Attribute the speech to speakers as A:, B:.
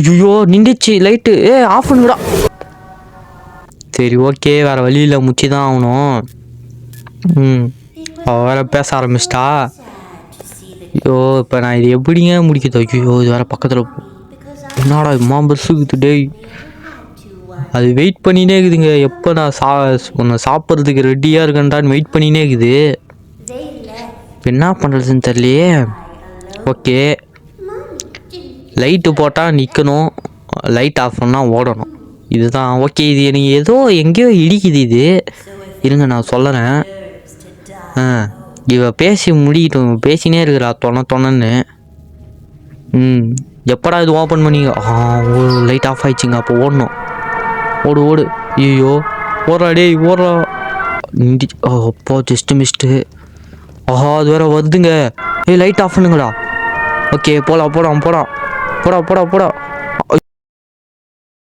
A: ஐயோ நின்றுச்சு light. Of பண்ணுடா. சரி ஓகே, வேறு வழியில் முச்சி தான் ஆகணும். வேறு பேச ஆரம்பிச்சிட்டா. ஐயோ இப்போ நான் இது எப்படிங்க முடிக்குது? ஐயோ இது வேறு பக்கத்தில் என்னடா இம்மா பஸ்ஸுக்குது டேய். அது வெயிட் பண்ணினே இருக்குதுங்க. எப்போ நான் ஒன்று சாப்பிட்றதுக்கு ரெடியாக இருக்கேன்டான்னு வெயிட் பண்ணினே இருக்குது. இப்போ என்ன பண்ணுறதுன்னு தெரியலையே. ஓகே, லைட்டு போட்டால் நிற்கணும், லைட் ஆஃப் பண்ணால் ஓடணும். இதுதான் ஓகே. இது எனக்கு ஏதோ எங்கேயோ இடிக்குது இது. இருங்க நான் சொல்லுறேன். இவ பேசி முடிக்கிட்டோம், பேசினே இருக்கிறா தொணன்னு. எப்படா இது ஓப்பன் பண்ணிங்க? ஒரு லைட் ஆஃப் ஆயிடுச்சுங்க. அப்போ ஓடணும். ஓடு. ஐயோ ஓடுறா டேய் ஓடுறா. அப்போ ஜஸ்ட்டு மிஸ்ட்டு. அது வேற வருதுங்க. லைட் ஆஃப் பண்ணுங்கடா. ஓகே போடா.